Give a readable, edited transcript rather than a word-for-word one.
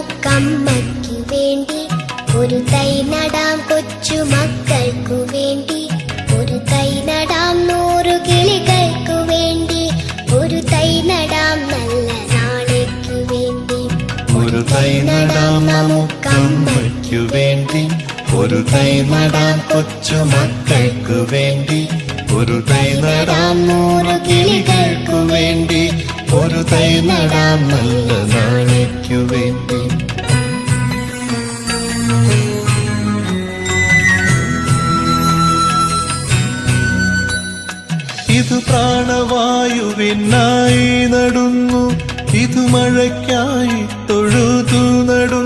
നമുക്കമ്മയ്ക്കു വേണ്ടി ഒരു തൈ നടാം കൊച്ചു മക്കൾക്കു വേണ്ടി ഒരു തൈ നടാം 100 കിളികൾക്കു വേണ്ടി ഒരു തൈ നടാം നല്ല നാളേക്കു വേണ്ടി ഒരു തൈ നടാം നമുക്കമ്മയ്ക്കു വേണ്ടി ഒരു തൈ നടാം കൊച്ചു മക്കൾക്കു വേണ്ടി ഒരു തൈ നടാം 100 കിളികൾക്കു വേണ്ടി ഒരു തൈ നടാം നല്ല നാളേക്കു വേണ്ടി. ഇത് പ്രാണവായുവിനായി നടുന്നു, ഇത് മഴയ്ക്കായി തൊഴുതു നടുന്നു.